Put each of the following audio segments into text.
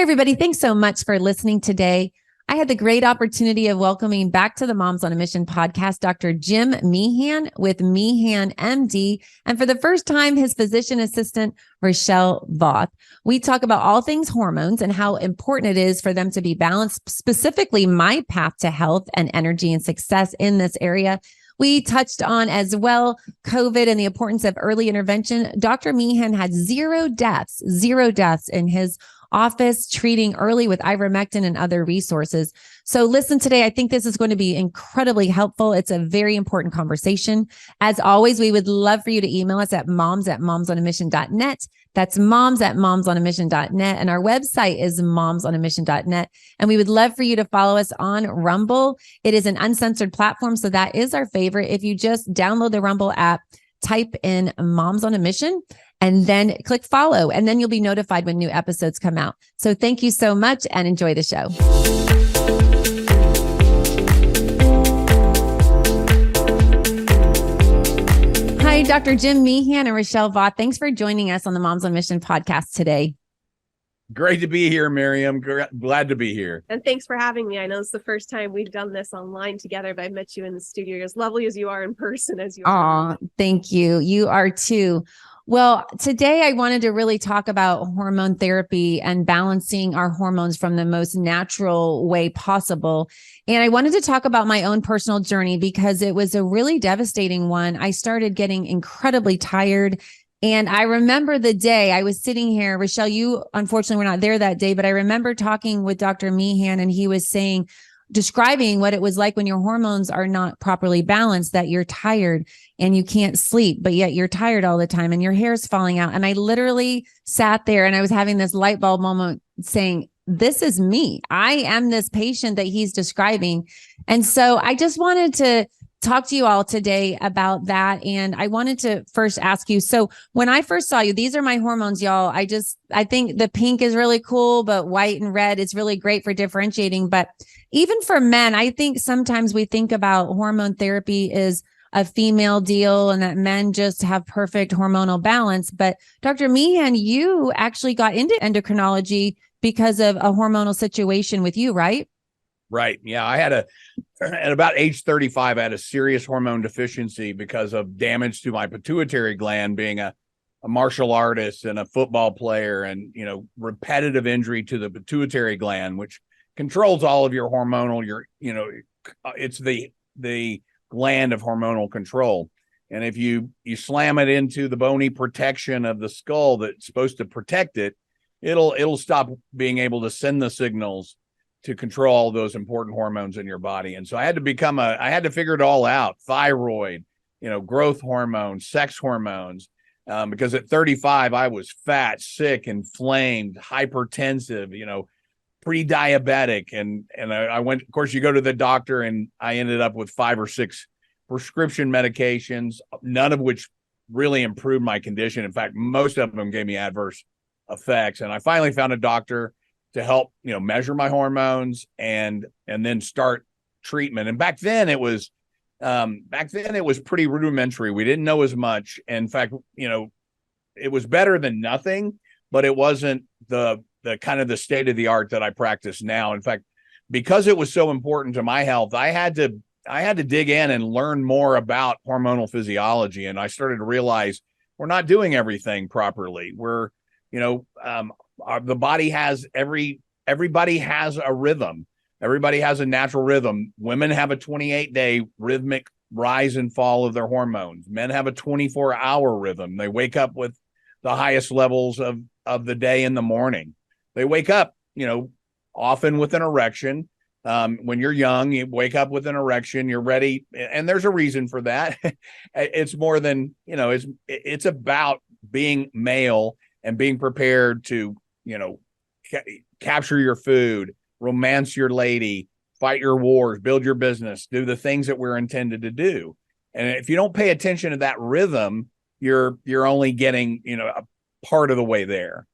everybody. Thanks so much for listening today. I had the great opportunity of welcoming back to the Moms on a Mission podcast, Dr. Jim Meehan with Meehan MD. And for the first time, his physician assistant, Richelle Voth. We talk about all things hormones and how important it is for them to be balanced, specifically my path to health and energy and success in this area. We touched on as well COVID and the importance of early intervention. Dr. Meehan had zero deaths in his office, treating early with ivermectin and other resources. So listen today, I think this is going to be incredibly helpful. It's a very important conversation. As always, we would love for you to email us at moms@momsonamission.net. That's moms@momsonamission.net. And our website is momsonamission.net. And we would love for you to follow us on Rumble. It is an uncensored platform, so that is our favorite. If you just download the Rumble app, type in Moms on a Mission, and then click follow, and then you'll be notified when new episodes come out. So thank you so much and enjoy the show. Hi, Dr. Jim Meehan and Richelle Voth. Thanks for joining us on the Moms on a Mission podcast today. Great to be here, Miriam. Glad to be here. And thanks for having me. I know it's the first time we've done this online together, but I met you in the studio. You're as lovely as you are in person as you are. Aw, thank you. You are too. Well, today I wanted to really talk about hormone therapy and balancing our hormones from the most natural way possible. And I wanted to talk about my own personal journey because it was a really devastating one. I started getting incredibly tired. And I remember the day I was sitting here, Richelle, you unfortunately were not there that day, but I remember talking with Dr. Meehan, and he was describing what it was like when your hormones are not properly balanced, that you're tired and you can't sleep, but yet you're tired all the time and your hair is falling out. And I literally sat there and I was having this light bulb moment saying, this is me. I am this patient that he's describing. And so I just wanted to talk to you all today about that. And I wanted to first ask you, so when I first saw you, these are my hormones, y'all. I think the pink is really cool, but white and red is really great for differentiating. But even for men, I think sometimes we think about hormone therapy is a female deal and that men just have perfect hormonal balance. But Dr. Meehan, you actually got into endocrinology because of a hormonal situation with you, right? Right. Yeah. At about age 35, I had a serious hormone deficiency because of damage to my pituitary gland, being a martial artist and a football player, and, repetitive injury to the pituitary gland, which controls all of your hormonal, it's the gland of hormonal control. And if you slam it into the bony protection of the skull that's supposed to protect it, it'll stop being able to send the signals to control all those important hormones in your body. And so I had to figure it all out: thyroid, growth hormones, sex hormones, because at 35, I was fat, sick, inflamed, hypertensive, pre-diabetic. And I went, of course, you go to the doctor, and I ended up with 5 or 6 prescription medications, none of which really improved my condition. In fact, most of them gave me adverse effects. And I finally found a doctor to help, measure my hormones and then start treatment. And back then it was pretty rudimentary. We didn't know as much. In fact, it was better than nothing, but it wasn't the kind of the state of the art that I practice now. In fact, because it was so important to my health, I had to dig in and learn more about hormonal physiology. And I started to realize we're not doing everything properly. The body has everybody has a rhythm. Everybody has a natural rhythm. Women have a 28-day rhythmic rise and fall of their hormones. Men have a 24-hour rhythm. They wake up with the highest levels of the day in the morning. They wake up, often with an erection. When you're young, you wake up with an erection, you're ready. And there's a reason for that. It's more than, it's about being male and being prepared to, capture your food, romance your lady, fight your wars, build your business, do the things that we're intended to do. And if you don't pay attention to that rhythm, you're only getting, a part of the way there.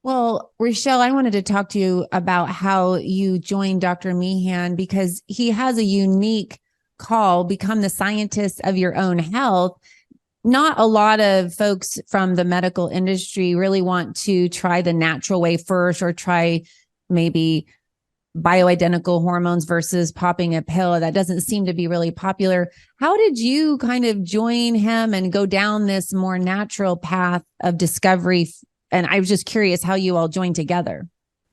Well, Richelle, I wanted to talk to you about how you joined Dr. Meehan, because he has a unique call, become the scientist of your own health. not a lot of folks from the medical industry really want to try the natural way first, or try maybe bioidentical hormones versus popping a pill. That doesn't seem to be really popular. How did you kind of join him and go down this more natural path of discovery? And I was just curious how you all joined together.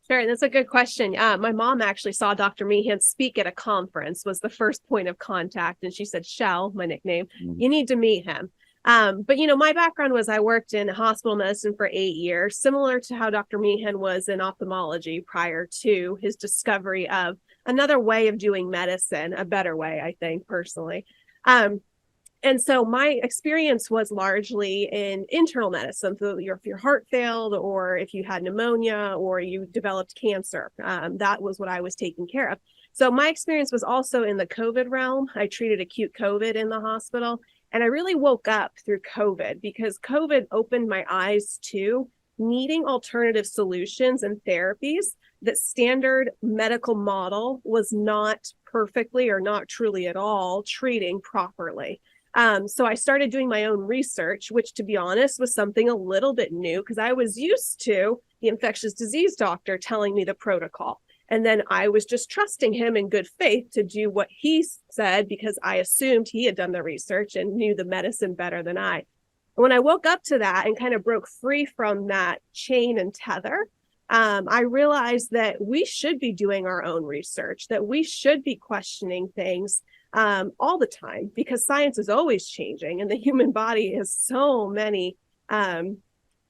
Sure, that's a good question. My mom actually saw Dr. Meehan speak at a conference, was the first point of contact. And she said, Shell, my nickname, you need to meet him. But, my background was I worked in hospital medicine for 8 years, similar to how Dr. Meehan was in ophthalmology prior to his discovery of another way of doing medicine, a better way, I think, personally. And so my experience was largely in internal medicine. So if your heart failed, or if you had pneumonia, or you developed cancer, that was what I was taking care of. So my experience was also in the COVID realm. I treated acute COVID in the hospital. And I really woke up through COVID, because COVID opened my eyes to needing alternative solutions and therapies that standard medical model was not perfectly, or not truly at all, treating properly. So I started doing my own research, which, to be honest, was something a little bit new, because I was used to the infectious disease doctor telling me the protocol. And then I was just trusting him in good faith to do what he said, because I assumed he had done the research and knew the medicine better than I. When I woke up to that and kind of broke free from that chain and tether, I realized that we should be doing our own research, that we should be questioning things all the time, because science is always changing, and the human body has so many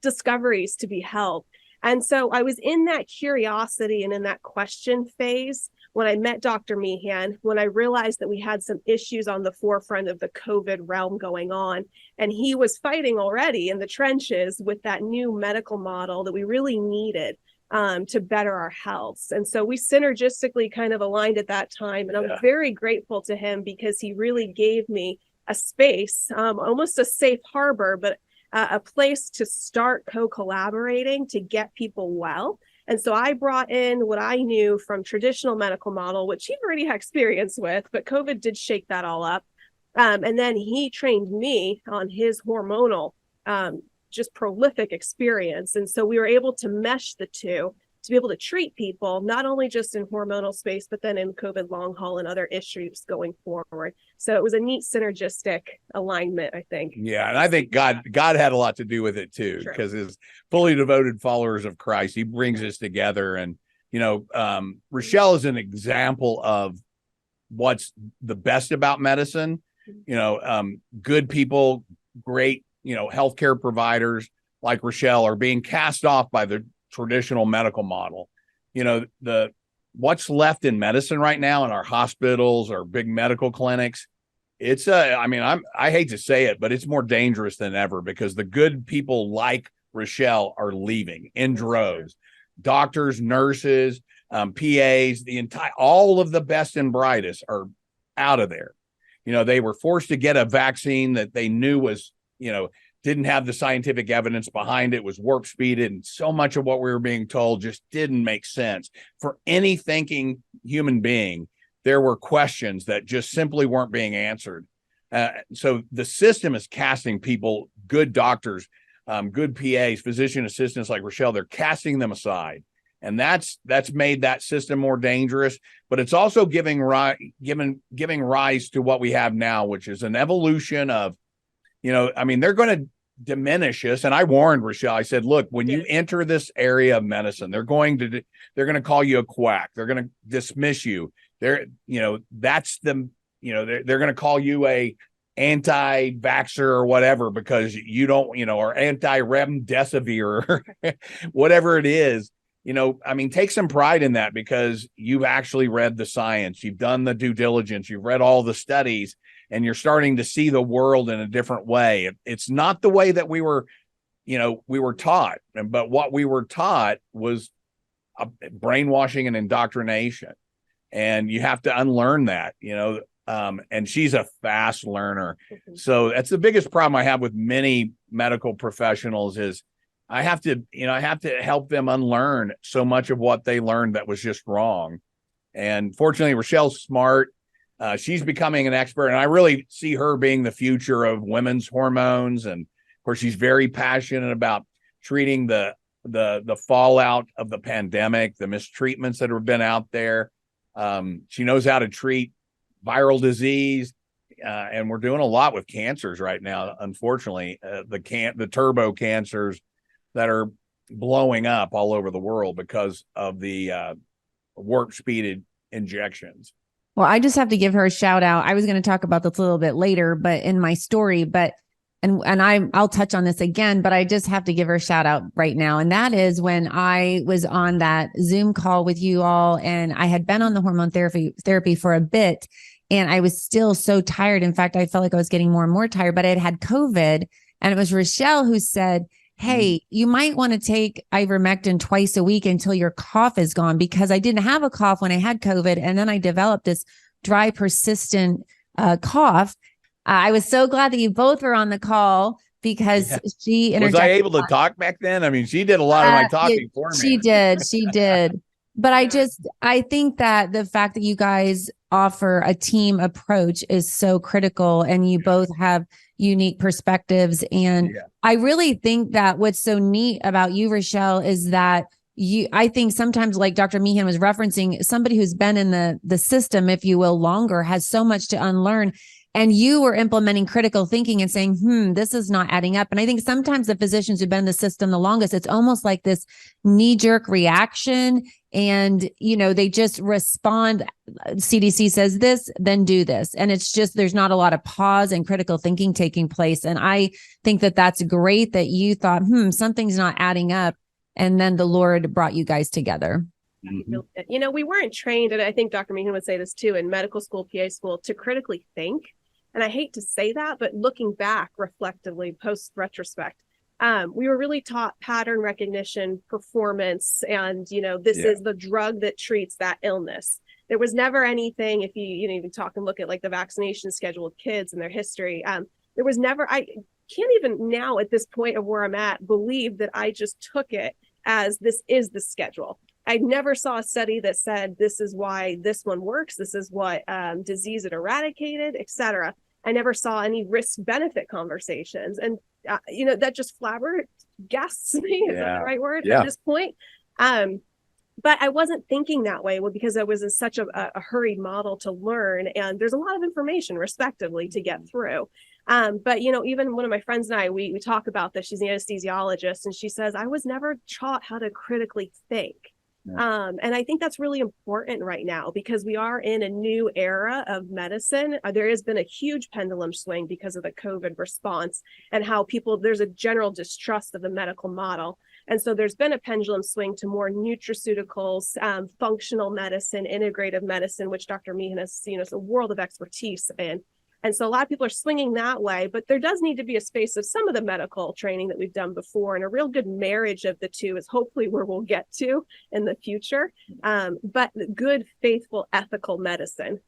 discoveries to be held. And so I was in that curiosity and in that question phase when I met Dr. Meehan, when I realized that we had some issues on the forefront of the COVID realm going on. And he was fighting already in the trenches with that new medical model that we really needed to better our health. And so we synergistically kind of aligned at that time. And I'm very grateful to him, because he really gave me a space, almost a safe harbor, but a place to start co-collaborating to get people well. And so I brought in what I knew from traditional medical model, which he already had experience with, but COVID did shake that all up. And then he trained me on his hormonal, just prolific experience. And so we were able to mesh the two to be able to treat people, not only just in hormonal space, but then in COVID long haul and other issues going forward. So it was a neat synergistic alignment, I think. Yeah. And I think God had a lot to do with it too, because as fully devoted followers of Christ, he brings us together. And, Richelle is an example of what's the best about medicine. Good people, great, healthcare providers like Richelle are being cast off by the traditional medical model. What's left in medicine right now in our hospitals or big medical clinics, it's I hate to say it, but it's more dangerous than ever, because the good people like Richelle are leaving in droves. Doctors, nurses, PAs, all of the best and brightest are out of there. They were forced to get a vaccine that they knew was, didn't have the scientific evidence behind it, was warp speeded, and so much of what we were being told just didn't make sense. For any thinking human being, there were questions that just simply weren't being answered. So the system is casting people, good doctors, good PAs, physician assistants like Richelle, they're casting them aside. And that's made that system more dangerous, but it's also giving rise to what we have now, which is an evolution of, they're going to diminish us. And I warned Richelle, I said, look, when you enter this area of medicine, they're going to call you a quack. They're going to dismiss you. They're going to call you a anti-vaxxer or whatever, because you don't, or anti-remdesivir or whatever it is. Take some pride in that, because you've actually read the science, you've done the due diligence, you've read all the studies, and you're starting to see the world in a different way. It's not the way that we were taught, but what we were taught was brainwashing and indoctrination. And you have to unlearn that, and she's a fast learner. Mm-hmm. So that's the biggest problem I have with many medical professionals is I have to help them unlearn so much of what they learned that was just wrong. And fortunately, Richelle's smart. she's becoming an expert, and I really see her being the future of women's hormones. And of course, she's very passionate about treating the fallout of the pandemic, the mistreatments that have been out there. She knows how to treat viral disease, and we're doing a lot with cancers right now. Unfortunately, the turbo cancers that are blowing up all over the world because of the warp speeded injections. Well, I just have to give her a shout out. I was going to talk about this a little bit later, but in my story, I'll touch on this again, but I just have to give her a shout out right now. And that is when I was on that Zoom call with you all, and I had been on the hormone therapy for a bit, and I was still so tired. In fact, I felt like I was getting more and more tired, but I had had COVID, and it was Richelle who said, hey, you might want to take ivermectin twice a week until your cough is gone, because I didn't have a cough when I had COVID. And then I developed this dry, persistent cough. I was so glad that you both were on the call, because she interjected. Was I able to talk back then? I mean, she did a lot of my talking for me. She did. But I think that the fact that you guys offer a team approach is so critical, and you both have unique perspectives. And I really think that what's so neat about you, Richelle, is that I think sometimes, like Dr. Meehan was referencing, somebody who's been in the system, if you will, longer, has so much to unlearn. And you were implementing critical thinking and saying, this is not adding up. And I think sometimes the physicians who've been in the system the longest, it's almost like this knee-jerk reaction. And, they just respond. CDC says this, then do this. And it's just, there's not a lot of pause and critical thinking taking place. And I think that that's great that you thought, something's not adding up. And then the Lord brought you guys together. Mm-hmm. We weren't trained, and I think Dr. Meehan would say this too, in medical school, PA school, to critically think. And I hate to say that, but looking back reflectively, post retrospect, we were really taught pattern recognition, performance, and, this is the drug that treats that illness. There was never anything, if you even talk and look at like the vaccination schedule of kids and their history, there was never, I can't even now at this point of where I'm at, believe that I just took it as this is the schedule. I never saw a study that said, this is why this one works. This is what disease it eradicated, et cetera. I never saw any risk benefit conversations. And, that just flabbergasts me. Is that the right word at this point? But I wasn't thinking that way because I was in such a hurried model to learn. And there's a lot of information, respectively, to get through. But, even one of my friends and I, we talk about this. She's an anesthesiologist, and she says, I was never taught how to critically think. And I think that's really important right now, because we are in a new era of medicine. There has been a huge pendulum swing because of the COVID response and how there's a general distrust of the medical model. And so there's been a pendulum swing to more nutraceuticals, functional medicine, integrative medicine, which Dr. Meehan has, is a world of expertise in. And so a lot of people are swinging that way, but there does need to be a space of some of the medical training that we've done before. And a real good marriage of the two is hopefully where we'll get to in the future. But good, faithful, ethical medicine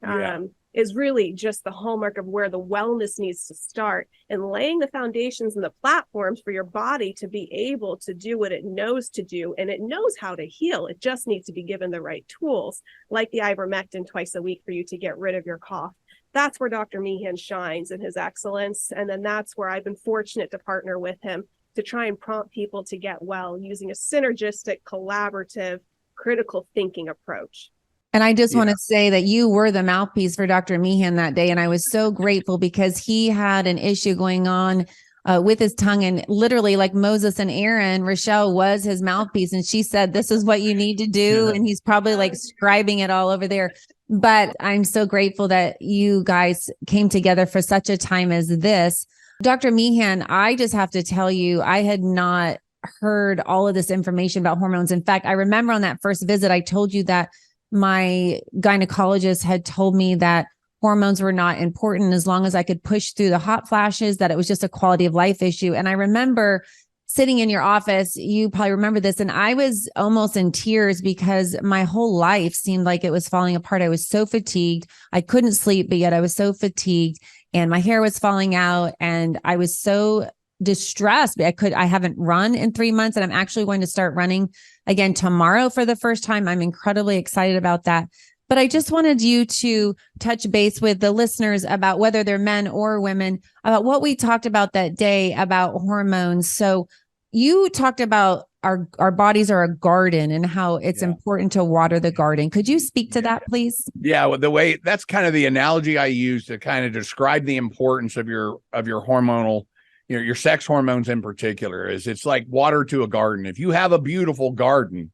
is really just the hallmark of where the wellness needs to start, and laying the foundations and the platforms for your body to be able to do what it knows to do. And it knows how to heal. It just needs to be given the right tools, like the ivermectin twice a week for you to get rid of your cough. That's where Dr. Meehan shines in his excellence. And then that's where I've been fortunate to partner with him to try and prompt people to get well using a synergistic, collaborative, critical thinking approach. And I just want to say that you were the mouthpiece for Dr. Meehan that day. And I was so grateful, because he had an issue going on with his tongue, and literally, like Moses and Aaron, Richelle was his mouthpiece. And she said, this is what you need to do. And he's probably like scribing it all over there. But I'm so grateful that you guys came together for such a time as this. Dr. Meehan, I just have to tell you, I had not heard all of this information about hormones. In fact, I remember on that first visit, I told you that my gynecologist had told me that hormones were not important as long as I could push through the hot flashes, that it was just a quality of life issue. And I remember sitting in your office, you probably remember this, and I was almost in tears because my whole life seemed like it was falling apart. I was so fatigued. I couldn't sleep, but yet I was so fatigued, and my hair was falling out, and I was so distressed. I haven't run in 3 months, and I'm actually going to start running again tomorrow for the first time. I'm incredibly excited about that. But I just wanted you to touch base with the listeners about whether they're men or women, about what we talked about that day about hormones. So you talked about our bodies are a garden and how it's important to water the garden. Could you speak to that, please? Yeah, well, the way that's kind of the analogy I use to kind of describe the importance of your hormonal, your sex hormones in particular, is it's like water to a garden. If you have a beautiful garden,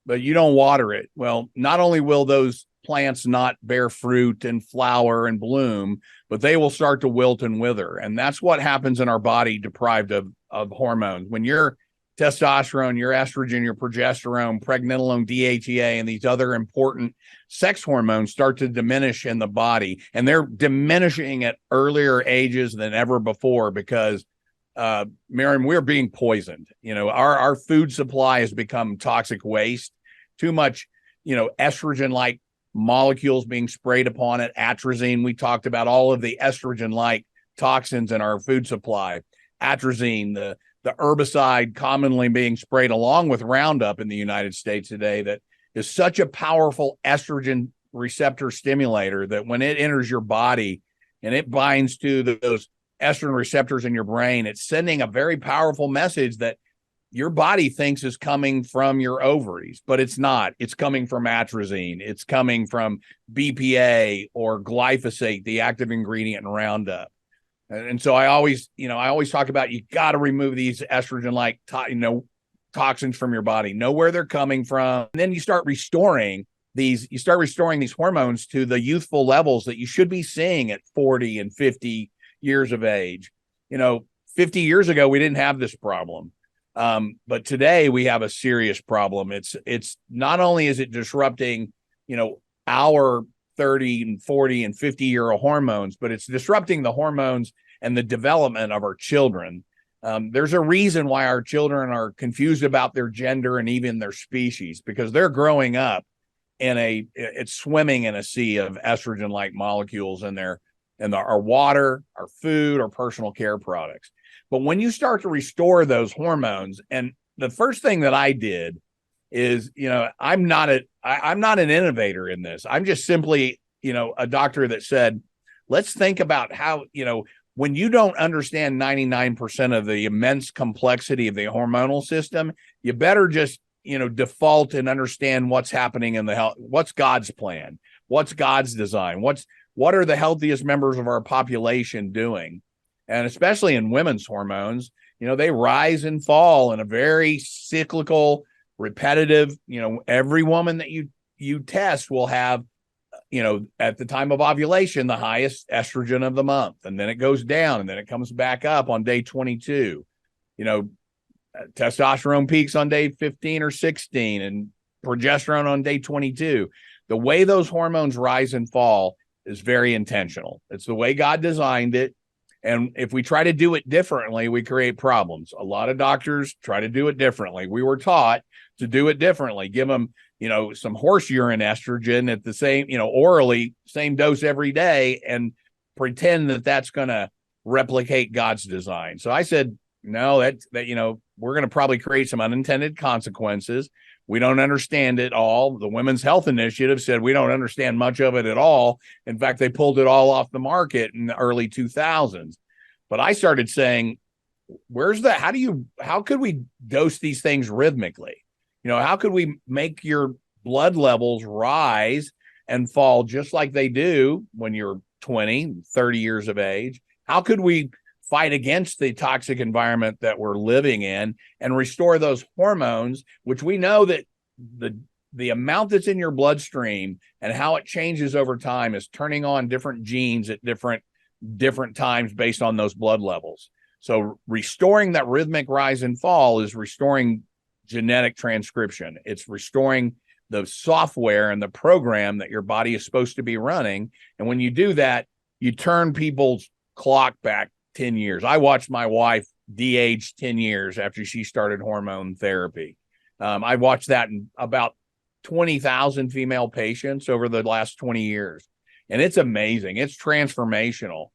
but you don't water it, well, not only will those plants not bear fruit and flower and bloom, but they will start to wilt and wither. And that's what happens in our body deprived of hormones. When your testosterone, your estrogen, your progesterone, pregnenolone, DHEA, and these other important sex hormones start to diminish in the body, and they're diminishing at earlier ages than ever before because Miriam, we're being poisoned. Our food supply has become toxic waste. Too much, estrogen-like molecules being sprayed upon it. Atrazine, we talked about all of the estrogen-like toxins in our food supply. Atrazine, the herbicide commonly being sprayed along with Roundup in the United States today, that is such a powerful estrogen receptor stimulator that when it enters your body and it binds to those estrogen receptors in your brain, it's sending a very powerful message that your body thinks is coming from your ovaries, but it's not. It's coming from atrazine. It's coming from BPA or glyphosate, the active ingredient in Roundup. And so I always talk about, you got to remove these estrogen-like, toxins from your body, know where they're coming from. And then you start restoring these hormones to the youthful levels that you should be seeing at 40 and 50 years of age. 50 years ago, we didn't have this problem. But today we have a serious problem. It's not only is it disrupting, our 30 and 40 and 50-year-old hormones, but it's disrupting the hormones and the development of our children. There's a reason why our children are confused about their gender and even their species, because they're growing up it's swimming in a sea of estrogen-like molecules in our water, our food, our personal care products. But when you start to restore those hormones, and the first thing that I did is, I'm not an innovator in this. I'm just simply, a doctor that said, let's think about how, when you don't understand 99% of the immense complexity of the hormonal system, you better just, default and understand what's happening in the health. What's God's plan? What's God's design? What are the healthiest members of our population doing? And especially in women's hormones, they rise and fall in a very cyclical, repetitive, every woman that you test will have, at the time of ovulation, the highest estrogen of the month. And then it goes down and then it comes back up on day 22. Testosterone peaks on day 15 or 16 and progesterone on day 22. The way those hormones rise and fall is very intentional. It's the way God designed it. And if we try to do it differently, we create problems. A lot of doctors try to do it differently. We were taught to do it differently. Give them, some horse urine estrogen at the same, orally, same dose every day, and pretend that that's going to replicate God's design. So I said, no, that we're going to probably create some unintended consequences. We don't understand it all. The Women's Health Initiative said we don't understand much of it at all. In fact, they pulled it all off the market in the early 2000s. But I started saying, how could we dose these things rhythmically? How could we make your blood levels rise and fall just like they do when you're 20, 30 years of age? How could we fight against the toxic environment that we're living in and restore those hormones, which we know that the amount that's in your bloodstream and how it changes over time is turning on different genes at different times based on those blood levels. So restoring that rhythmic rise and fall is restoring genetic transcription. It's restoring the software and the program that your body is supposed to be running. And when you do that, you turn people's clock back 10 years. I watched my wife de-age 10 years after she started hormone therapy. I watched that in about 20,000 female patients over the last 20 years. And it's amazing. It's transformational.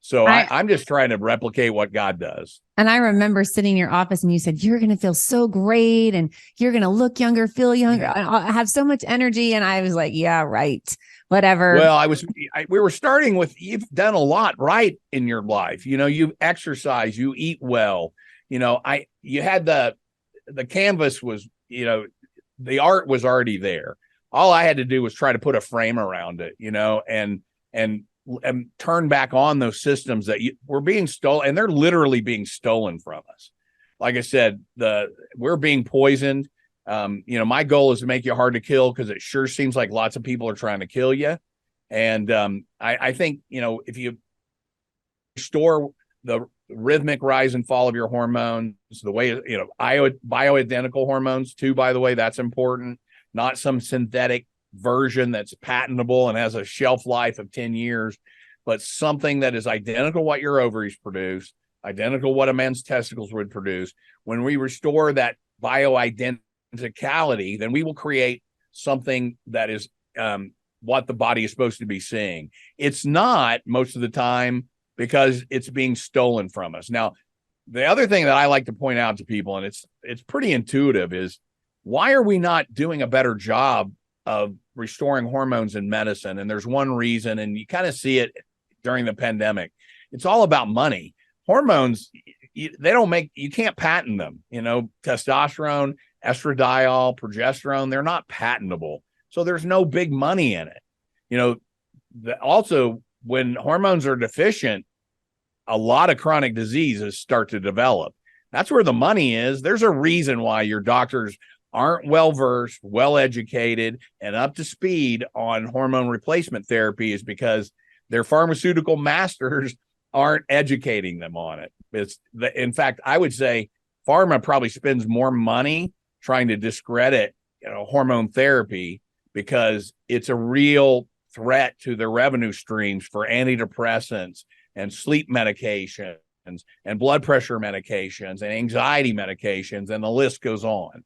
So I'm just trying to replicate what God does. And I remember sitting in your office and you said, you're going to feel so great and you're going to look younger, feel younger. I have so much energy. And I was like, yeah, right. Whatever. Well, we were starting with, you've done a lot right in your life. You exercise, you eat well. You had the canvas was, the art was already there. All I had to do was try to put a frame around it, and turn back on those systems that were being stolen, and they're literally being stolen from us. Like I said, we're being poisoned. My goal is to make you hard to kill, because it sure seems like lots of people are trying to kill you. And I think, if you restore the rhythmic rise and fall of your hormones, the way, bioidentical hormones too, by the way, that's important, not some synthetic version that's patentable and has a shelf life of 10 years, but something that is identical to what your ovaries produce, identical to what a man's testicles would produce. When we restore that bioidenticality, then we will create something that is what the body is supposed to be seeing. It's not most of the time, because it's being stolen from us. Now, the other thing that I like to point out to people, and it's pretty intuitive, is why are we not doing a better job of restoring hormones in medicine? And there's one reason, and you kind of see it during the pandemic. It's all about money. Hormones, you can't patent them. Testosterone, estradiol, progesterone, they're not patentable. So there's no big money in it. Also, when hormones are deficient, a lot of chronic diseases start to develop. That's where the money is. There's a reason why your doctors aren't well-versed, well-educated, and up to speed on hormone replacement therapy, is because their pharmaceutical masters aren't educating them on it. In fact, I would say pharma probably spends more money trying to discredit, hormone therapy, because it's a real threat to their revenue streams for antidepressants and sleep medications and blood pressure medications and anxiety medications, and the list goes on.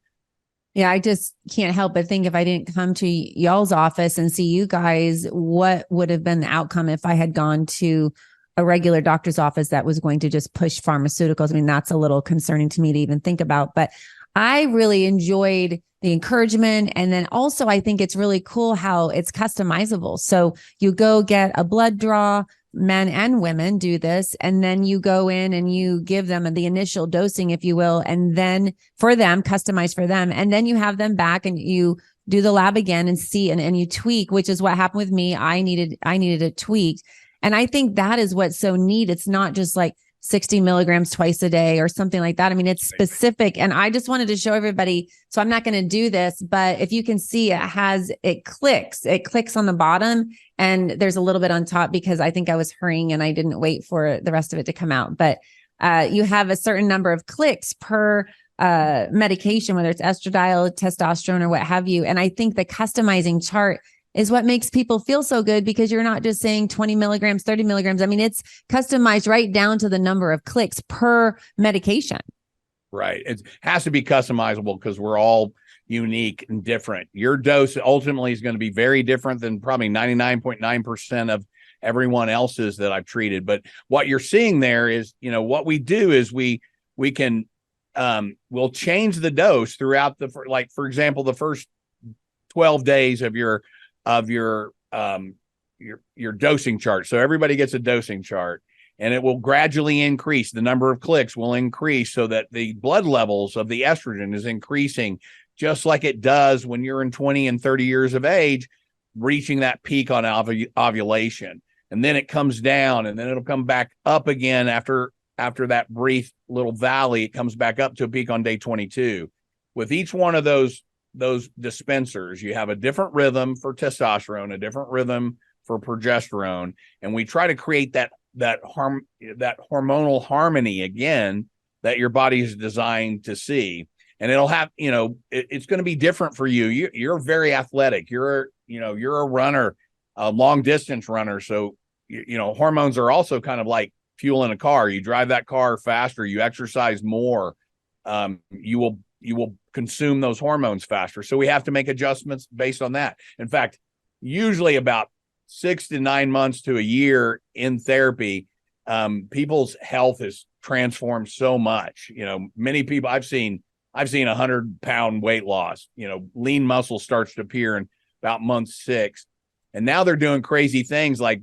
Yeah, I just can't help but think, if I didn't come to y'all's office and see you guys, what would have been the outcome if I had gone to a regular doctor's office that was going to just push pharmaceuticals? I mean, that's a little concerning to me to even think about, but I really enjoyed the encouragement. And then also, I think it's really cool how it's customizable. So you go get a blood draw, men and women do this, and then you go in and you give them the initial dosing, if you will, and then for them, customized for them. And then you have them back and you do the lab again and see, and you tweak, which is what happened with me. I needed it tweaked. And I think that is what's so neat. It's not just like 60 milligrams twice a day or something like that. I mean, it's specific. And I just wanted to show everybody. So I'm not going to do this, but if you can see, it clicks on the bottom, and there's a little bit on top, because I think I was hurrying and I didn't wait for the rest of it to come out. But you have a certain number of clicks per medication, whether it's estradiol, testosterone, or what have you. And I think the customizing chart is what makes people feel so good, because you're not just saying 20 milligrams, 30 milligrams. I mean, it's customized right down to the number of clicks per medication. Right. It has to be customizable, because we're all unique and different. Your dose ultimately is going to be very different than probably 99.9% of everyone else's that I've treated. But what you're seeing there is, what we do is we can, we'll change the dose throughout for example, the first 12 days of your dosing chart. So everybody gets a dosing chart, and it will gradually increase. The number of clicks will increase so that the blood levels of the estrogen is increasing, just like it does when you're in 20 and 30 years of age, reaching that peak on ovulation. And then it comes down, and then it'll come back up again after that brief little valley. It comes back up to a peak on day 22. With each one of those dispensers, you have a different rhythm for testosterone, a different rhythm for progesterone, and we try to create that hormonal harmony again that your body is designed to see. And it'll have, it's going to be different for you. You're very athletic. You're a runner, a long distance runner. So, hormones are also kind of like fuel in a car. You drive that car faster, you exercise more, you will consume those hormones faster. So we have to make adjustments based on that. In fact, usually about 6 to 9 months to a year in therapy, people's health is transformed so much. Many people I've seen 100-pound weight loss, lean muscle starts to appear in about month 6. And now they're doing crazy things like,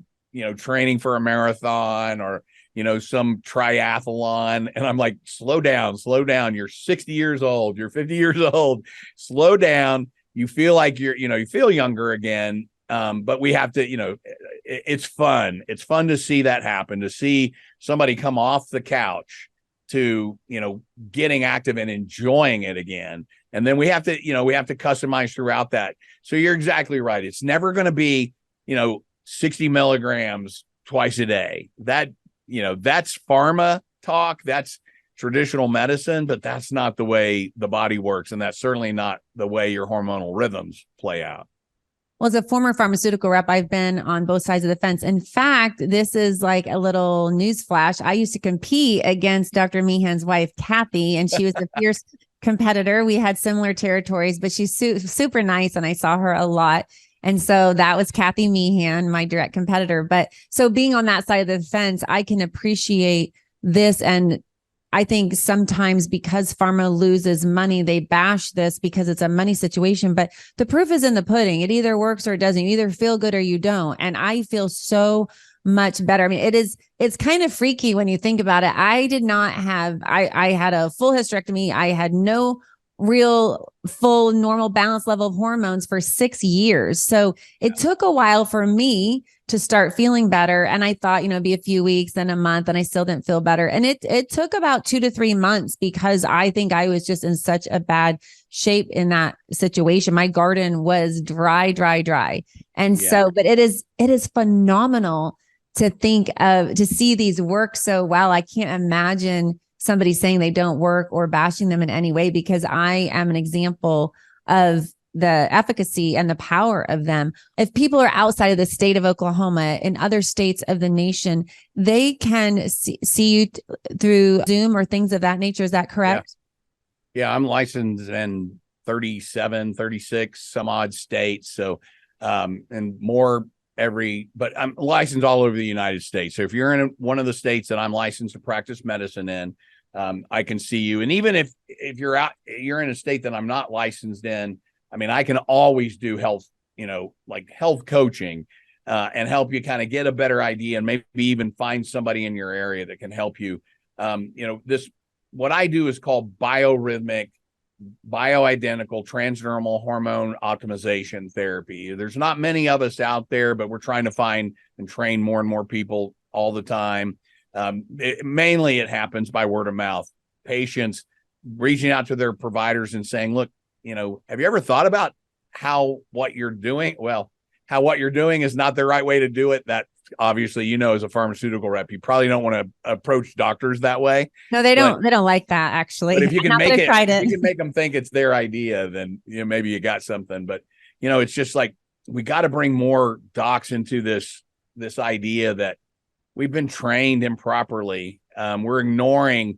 training for a marathon or, some triathlon. And I'm like, slow down. You're 60 years old. You're 50 years old. Slow down. You feel like you feel younger again. But we have to, it's fun. It's fun to see that happen, to see somebody come off the couch to, getting active and enjoying it again. And then we have to customize throughout that. So you're exactly right. It's never going to be, 60 milligrams twice a day. That's pharma talk. That's traditional medicine, but that's not the way the body works. And that's certainly not the way your hormonal rhythms play out. Well, as a former pharmaceutical rep, I've been on both sides of the fence. In fact, this is like a little news flash. I used to compete against Dr. Meehan's wife, Kathy, and she was a fierce competitor. We had similar territories, but she's super nice, and I saw her a lot. And so that was Kathy Meehan, my direct competitor. But so being on that side of the fence, I can appreciate this. And I think sometimes because pharma loses money, they bash this because it's a money situation, but the proof is in the pudding. It either works or it doesn't. You either feel good or you don't. And I feel so much better. I mean, it's kind of freaky when you think about it. I had a full hysterectomy. I had no real full normal balance level of hormones for 6 years. So it took a while for me to start feeling better. And I thought, it'd be a few weeks, then a month, and I still didn't feel better. And it took about 2 to 3 months because I think I was just in such a bad shape in that situation. My garden was dry. And so, but it is phenomenal to see these work so well. I can't imagine somebody saying they don't work or bashing them in any way, because I am an example of the efficacy and the power of them. If people are outside of the state of Oklahoma, in other states of the nation, they can see you through Zoom or things of that nature. Is that correct? Yeah, I'm licensed in 36 some odd states. So, and more but I'm licensed all over the United States. So if you're in one of the states that I'm licensed to practice medicine in, I can see you. And even if you're in a state that I'm not licensed in, I mean, I can always do health, like health coaching, and help you kind of get a better idea and maybe even find somebody in your area that can help you. What I do is called bioidentical transdermal hormone optimization therapy. There's not many of us out there, but we're trying to find and train more and more people all the time. Mainly it happens by word of mouth. Patients reaching out to their providers and saying, look, have you ever thought about how what you're doing is not the right way to do it? That obviously, as a pharmaceutical rep, you probably don't want to approach doctors that way. No, they don't. They don't like that, actually. But if you can make them think it's their idea, then maybe you got something. But it's just like we got to bring more docs into this idea that we've been trained improperly. We're not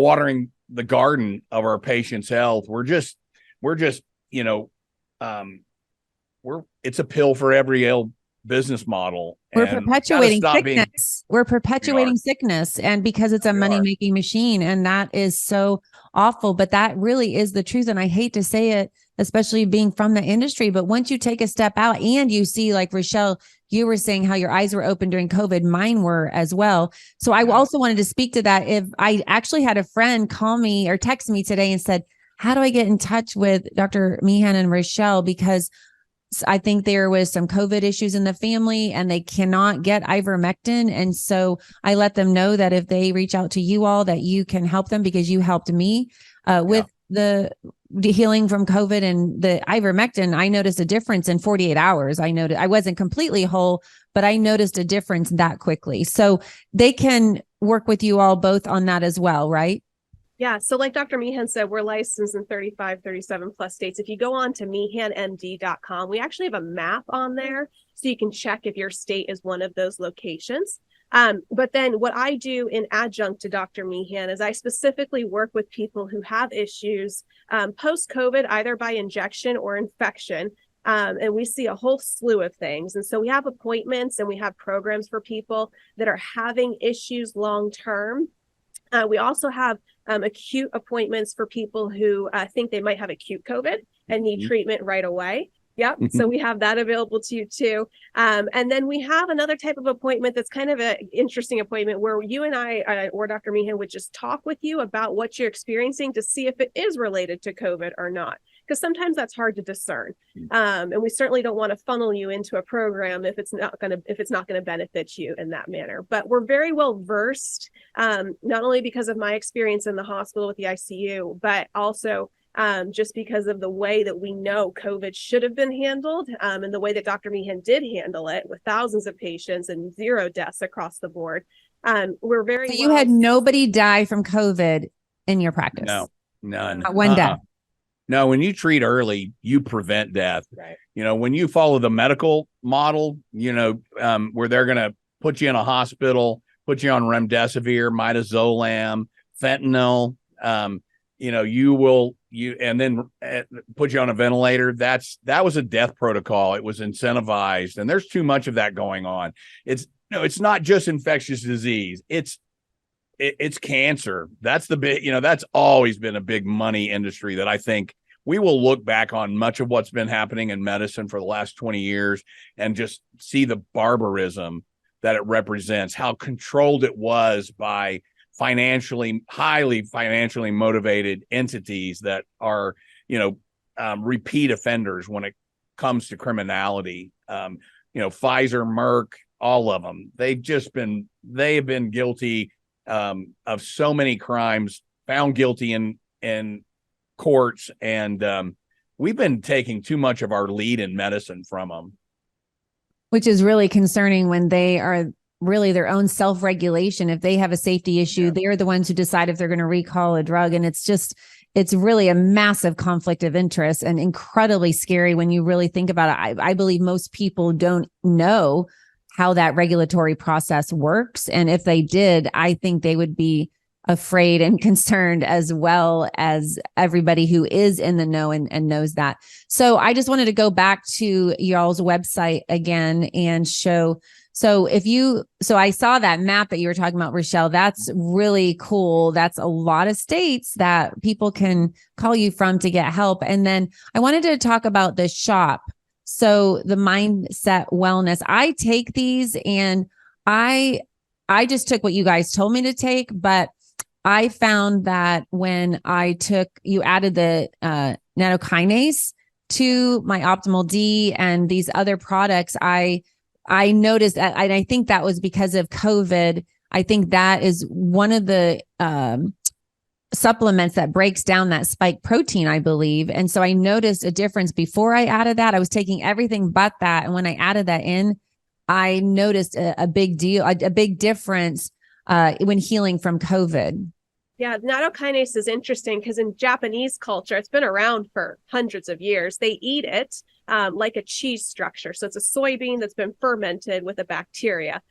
watering the garden of our patient's health. It's a pill for every ill business model. We're perpetuating sickness. We're perpetuating sickness, and because it's a money-making machine, and that is so awful. But that really is the truth. And I hate to say it, especially being from the industry, but once you take a step out and you see, like Richelle, you were saying how your eyes were open during COVID, mine were as well. So I also wanted to speak to that. If I actually had a friend call me or text me today and said, how do I get in touch with Dr. Meehan and Richelle? Because I think there was some COVID issues in the family and they cannot get ivermectin. And so I let them know that if they reach out to you all, that you can help them because you helped me with the healing from COVID and the ivermectin. I noticed a difference in 48 hours. I wasn't completely whole, but I noticed a difference that quickly. So they can work with you all both on that as well, right? Yeah. So like Dr. Meehan said, we're licensed in 35, 37 plus states. If you go on to meehanmd.com, we actually have a map on there so you can check if your state is one of those locations. But then what I do in adjunct to Dr. Meehan is I specifically work with people who have issues post-COVID, either by injection or infection, And we see a whole slew of things. And so we have appointments and we have programs for people that are having issues long term. We also have acute appointments for people who think they might have acute COVID and need treatment right away. Yep. So we have that available to you too. And then we have another type of appointment that's kind of an interesting appointment where you and I or Dr. Meehan would just talk with you about what you're experiencing to see if it is related to COVID or not. Because sometimes that's hard to discern. And we certainly don't want to funnel you into a program if it's not going to benefit you in that manner. But we're very well versed, not only because of my experience in the hospital with the ICU, but also just because of the way that we know COVID should have been handled, and the way that Dr. Meehan did handle it with thousands of patients and 0 deaths across the board. We're very So you had nobody die from COVID in your practice? No, none. Not one death. No, when you treat early, you prevent death. Right. When you follow the medical model, where they're going to put you in a hospital, put you on remdesivir, midazolam, fentanyl, and then put you on a ventilator. That was a death protocol. It was incentivized, and there's too much of that going on. It's not just infectious disease. It's cancer. That's the big, that's always been a big money industry that I think we will look back on much of what's been happening in medicine for the last 20 years and just see the barbarism that it represents, how controlled it was by highly financially motivated entities that are, repeat offenders when it comes to criminality. Pfizer, Merck, all of them, they have been guilty of so many crimes, found guilty in courts, and we've been taking too much of our lead in medicine from them. Which is really concerning when they are really their own self-regulation. If they have a safety issue, they're the ones who decide if they're going to recall a drug. And it's really a massive conflict of interest and incredibly scary when you really think about it. I believe most people don't know how that regulatory process works. And if they did, I think they would be afraid and concerned, as well as everybody who is in the know and knows that. So I just wanted to go back to y'all's website again and show. So I saw that map that you were talking about, Richelle. That's really cool. That's a lot of states that people can call you from to get help. And then I wanted to talk about the shop. So the Mindset Wellness, I take these, and I just took what you guys told me to take, but I found that when you added the nattokinase to my Optimal D and these other products, I noticed that, and I think that was because of COVID. I think that is one of the supplements that breaks down that spike protein, I believe. And so I noticed a difference before I added that. I was taking everything but that. And when I added that in, I noticed a big difference when healing from COVID. Yeah, nattokinase is interesting because in Japanese culture, it's been around for hundreds of years. They eat it like a cheese structure. So it's a soybean that's been fermented with a bacteria.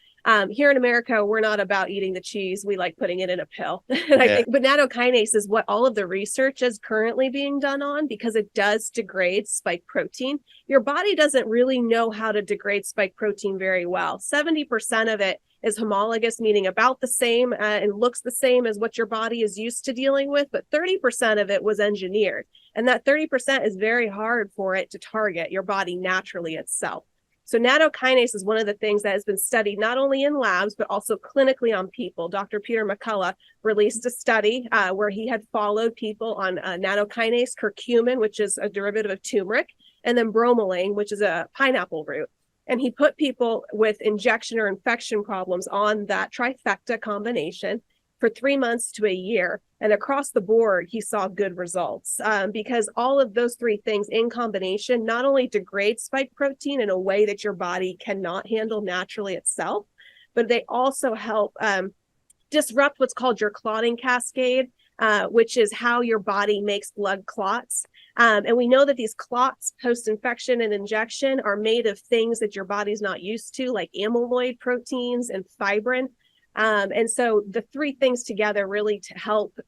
Here in America, we're not about eating the cheese. We like putting it in a pill. But nattokinase is what all of the research is currently being done on, because it does degrade spike protein. Your body doesn't really know how to degrade spike protein very well. 70% of it is homologous, meaning about the same and looks the same as what your body is used to dealing with. But 30% of it was engineered. And that 30% is very hard for it to target your body naturally itself. So nattokinase is one of the things that has been studied not only in labs, but also clinically on people. Dr. Peter McCullough released a study where he had followed people on nattokinase, curcumin, which is a derivative of turmeric, and then bromelain, which is a pineapple root. And he put people with injection or infection problems on that trifecta combination for 3 months to a year. And across the board, he saw good results because all of those three things in combination not only degrade spike protein in a way that your body cannot handle naturally itself, but they also help disrupt what's called your clotting cascade, which is how your body makes blood clots. And we know that these clots post-infection and injection are made of things that your body's not used to, like amyloid proteins and fibrin. And so the three things together really to help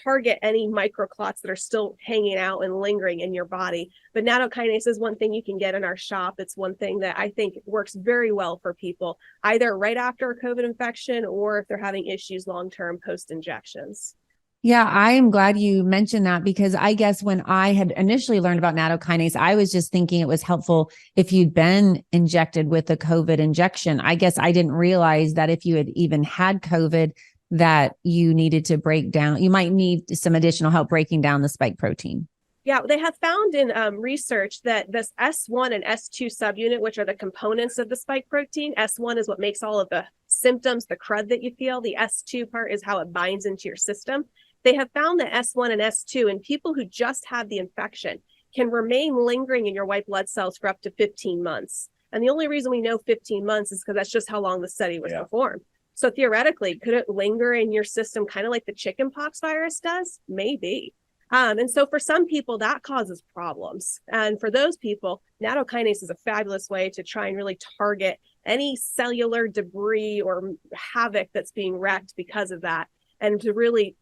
target any microclots that are still hanging out and lingering in your body. But nattokinase is one thing you can get in our shop. It's one thing that I think works very well for people, either right after a COVID infection or if they're having issues long-term post-injections. Yeah, I am glad you mentioned that, because I guess when I had initially learned about nattokinase, I was just thinking it was helpful if you'd been injected with a COVID injection. I guess I didn't realize that if you had even had COVID, that you needed to break down, you might need some additional help breaking down the spike protein. Yeah, they have found in research that this S1 and S2 subunit, which are the components of the spike protein, S1 is what makes all of the symptoms, the crud that you feel. The S2 part is how it binds into your system. They have found that S1 and S2 in people who just had the infection can remain lingering in your white blood cells for up to 15 months. And the only reason we know 15 months is because that's just how long the study was performed. So theoretically, could it linger in your system kind of like the chickenpox virus does? Maybe. And so for some people, that causes problems. And for those people, nattokinase is a fabulous way to try and really target any cellular debris or havoc that's being wreaked because of that, and to really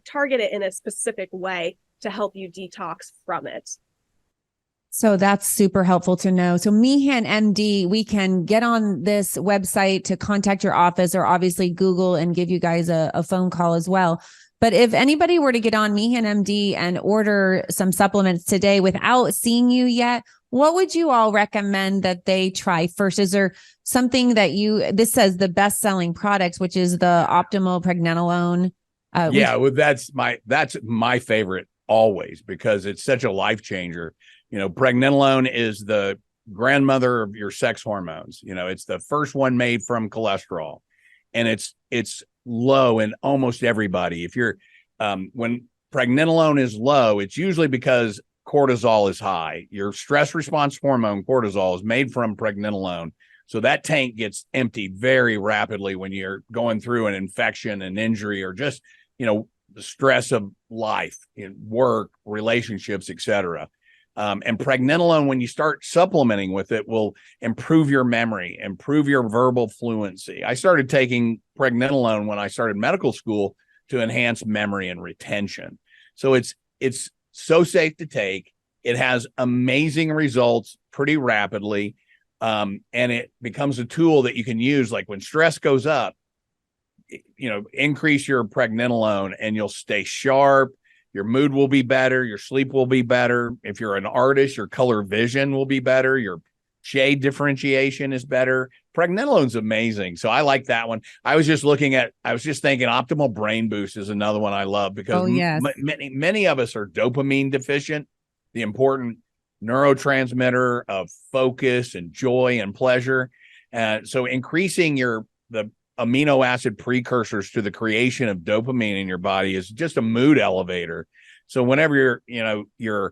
target it in a specific way to help you detox from it. So that's super helpful to know. So Meehan MD, we can get on this website to contact your office, or obviously Google and give you guys a phone call as well. But if anybody were to get on Meehan MD and order some supplements today without seeing you yet, what would you all recommend that they try first? Is there something that this says the best-selling products, which is the optimal pregnenolone? Well, that's my favorite always, because it's such a life changer. Pregnenolone is the grandmother of your sex hormones. It's the first one made from cholesterol, and it's low in almost everybody. If you're when pregnenolone is low, it's usually because cortisol is high. Your stress response hormone stress is made from pregnenolone. So that tank gets emptied very rapidly when you're going through an infection, an injury, or just, the stress of life, work, relationships, etc. And pregnenolone, when you start supplementing with it, will improve your memory, improve your verbal fluency. I started taking pregnenolone when I started medical school to enhance memory and retention. So it's so safe to take. It has amazing results pretty rapidly. And it becomes a tool that you can use, like when stress goes up, increase your pregnenolone and you'll stay sharp. Your mood will be better. Your sleep will be better. If you're an artist, your color vision will be better. Your shade differentiation is better. Pregnenolone's amazing. So I like that one. I was just thinking optimal brain boost is another one I love, because many of us are dopamine deficient, the important neurotransmitter of focus and joy and pleasure. So increasing the amino acid precursors to the creation of dopamine in your body is just a mood elevator. So whenever you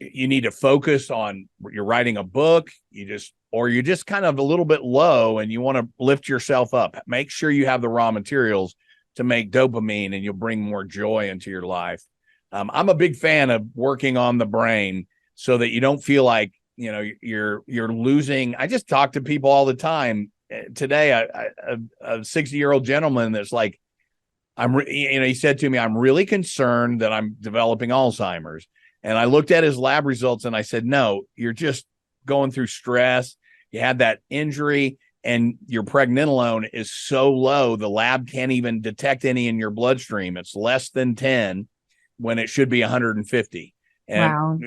need to focus on, you're writing a book, you're just kind of a little bit low and you want to lift yourself up, make sure you have the raw materials to make dopamine, and you'll bring more joy into your life. I'm a big fan of working on the brain so that you don't feel like, you're losing. I just talk to people all the time. Today, a 60-year-old gentleman that's like, he said to me, I'm really concerned that I'm developing Alzheimer's. And I looked at his lab results and I said, no, you're just going through stress. You had that injury and your pregnenolone is so low, the lab can't even detect any in your bloodstream. It's less than 10 when it should be 150. And wow.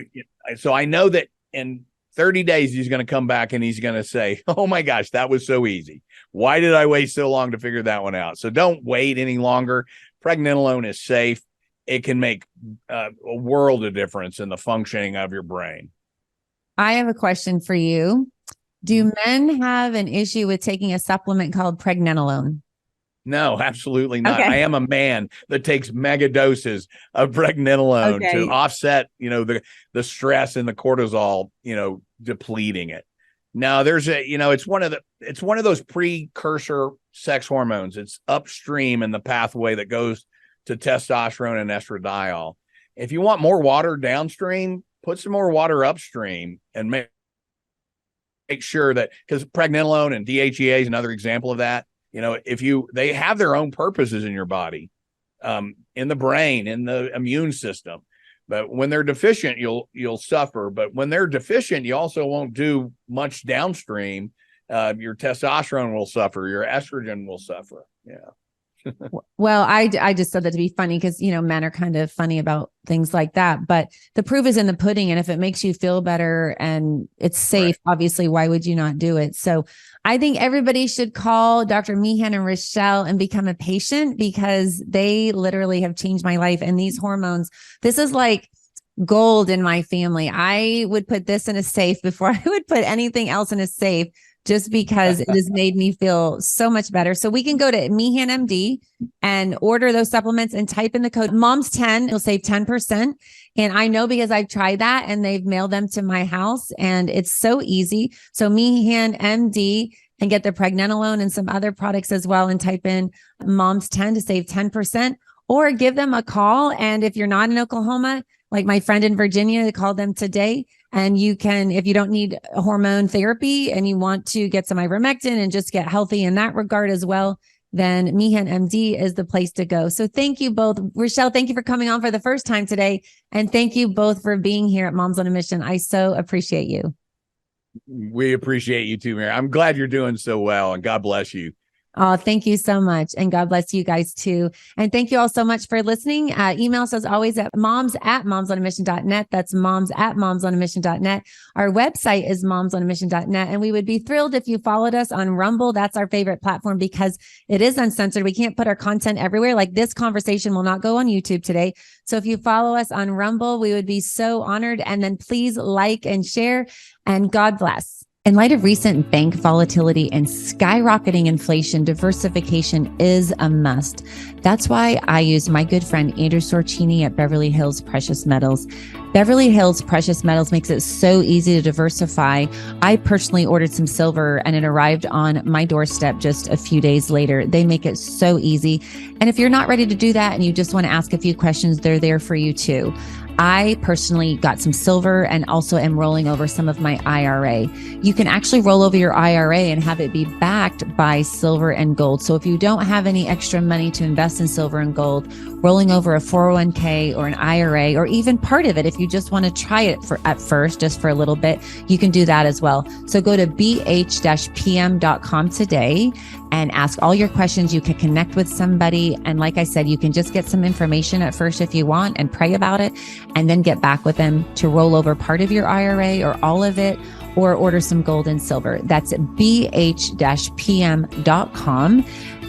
So I know that in 30 days, he's going to come back and he's going to say, oh my gosh, that was so easy. Why did I wait so long to figure that one out? So don't wait any longer. Pregnenolone is safe. It can make a world of difference in the functioning of your brain. I have a question for you. Do men have an issue with taking a supplement called pregnenolone? No, absolutely not. Okay. I am a man that takes mega doses of pregnenolone to offset, the stress and the cortisol, depleting it. Now it's one of those precursor sex hormones. It's upstream in the pathway that goes to testosterone and estradiol. If you want more water downstream, put some more water upstream and make make sure that, because pregnenolone and DHEA is another example of that. They have their own purposes in your body, in the brain, in the immune system. But when they're deficient, you'll suffer. But when they're deficient, you also won't do much downstream. Your testosterone will suffer. Your estrogen will suffer. Yeah. Well, I just said that to be funny because, men are kind of funny about things like that, but the proof is in the pudding. And if it makes you feel better and it's safe, right, obviously, why would you not do it? So I think everybody should call Dr. Meehan and Richelle and become a patient, because they literally have changed my life. And these hormones, this is like gold in my family. I would put this in a safe before I would put anything else in a safe, just because it has made me feel so much better. So we can go to Meehan MD and order those supplements and type in the code MOMS10. You'll save 10%. And I know because I've tried that and they've mailed them to my house and it's so easy. So Meehan MD, and get the pregnenolone and some other products as well, and type in MOMS10 to save 10%, or give them a call. And if you're not in Oklahoma, like my friend in Virginia, call them today. And you can, if you don't need hormone therapy and you want to get some ivermectin and just get healthy in that regard as well, then Meehan MD is the place to go. So thank you both. Richelle, thank you for coming on for the first time today. And thank you both for being here at Moms on a Mission. I so appreciate you. We appreciate you too, Mary. I'm glad you're doing so well, and God bless you. Oh, thank you so much. And God bless you guys too. And thank you all so much for listening. Email us as always at moms@momsonamission.net. That's moms@momsonamission.net. Our website is momsonamission.net. And we would be thrilled if you followed us on Rumble. That's our favorite platform because it is uncensored. We can't put our content everywhere. Like this conversation will not go on YouTube today. So if you follow us on Rumble, we would be so honored. And then please like and share, and God bless. In light of recent bank volatility and skyrocketing inflation, diversification is a must. That's why I use my good friend Andrew Sorcini at Beverly Hills Precious Metals. Beverly Hills Precious Metals makes it so easy to diversify. I personally ordered some silver and it arrived on my doorstep just a few days later. They make it so easy. And if you're not ready to do that and you just want to ask a few questions, they're there for you too. I personally got some silver and also am rolling over some of my IRA. You can actually roll over your IRA and have it be backed by silver and gold. So if you don't have any extra money to invest in silver and gold, rolling over a 401k or an IRA, or even part of it, if you just want to try it at first, just for a little bit, you can do that as well. So go to bh-pm.com today and ask all your questions. You can connect with somebody. And like I said, you can just get some information at first if you want and pray about it, and then get back with them to roll over part of your IRA or all of it, or order some gold and silver. That's bh-pm.com.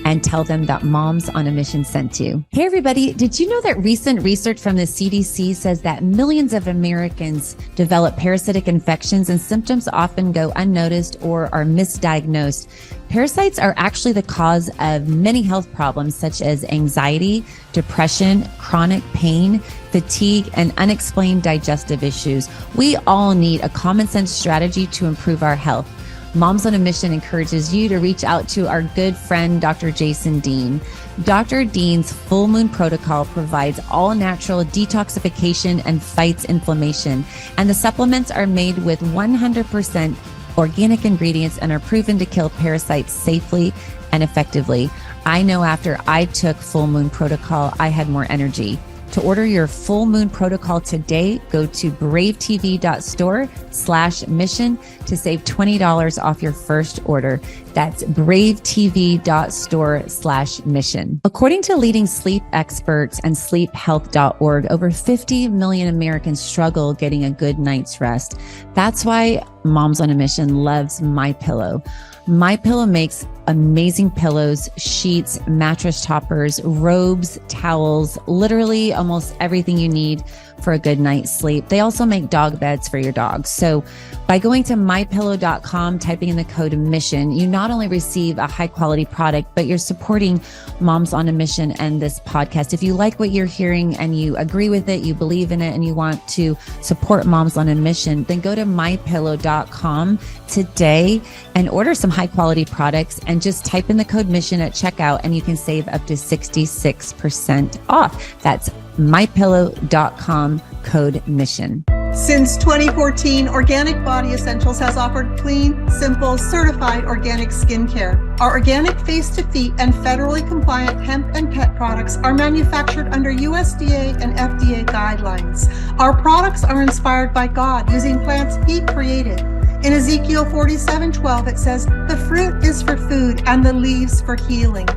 and tell them that Moms on a Mission sent you. Hey, everybody. Did you know that recent research from the CDC says that millions of Americans develop parasitic infections and symptoms often go unnoticed or are misdiagnosed? Parasites are actually the cause of many health problems such as anxiety, depression, chronic pain, fatigue, and unexplained digestive issues. We all need a common sense strategy to improve our health. Moms on a Mission encourages you to reach out to our good friend, Dr. Jason Dean. Dr. Dean's Full Moon Protocol provides all natural detoxification and fights inflammation. And the supplements are made with 100% organic ingredients and are proven to kill parasites safely and effectively. I know after I took Full Moon Protocol, I had more energy. To order your Full Moon Protocol today, go to bravetv.store/mission to save $20 off your first order. That's bravetv.store/mission. According to leading sleep experts and sleephealth.org, over 50 million Americans struggle getting a good night's rest. That's why Moms on a Mission loves MyPillow. MyPillow makes amazing pillows, sheets, mattress toppers, robes, towels, literally almost everything you need for a good night's sleep. They also make dog beds for your dogs. So by going to mypillow.com, typing in the code MISSION, you not only receive a high quality product, but you're supporting Moms on a Mission and this podcast. If you like what you're hearing and you agree with it, you believe in it, and you want to support Moms on a Mission, then go to mypillow.com today and order some high quality products and just type in the code MISSION at checkout and you can save up to 66% off. That's mypillow.com, code MISSION. Since 2014, Organic Body Essentials has offered clean, simple, certified organic skincare. Our organic face-to-feet and federally compliant hemp and pet products are manufactured under USDA and FDA guidelines. Our products are inspired by God using plants He created. In Ezekiel 47:12, it says, "The fruit is for food and the leaves for healing."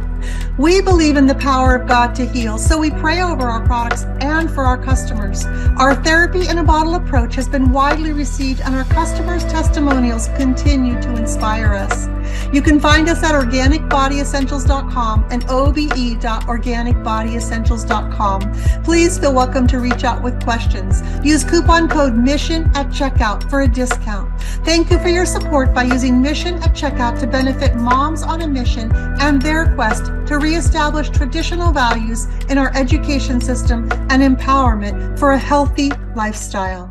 We believe in the power of God to heal, so we pray over our products and for our customers. Our therapy in a bottle approach has been widely received, and our customers' testimonials continue to inspire us. You can find us at organicbodyessentials.com and obe.organicbodyessentials.com. Please feel welcome to reach out with questions. Use coupon code MISSION at checkout for a discount. Thank you for your support by using Mission at checkout to benefit moms on a mission and their quest to reestablish traditional values in our education system and empowerment for a healthy lifestyle.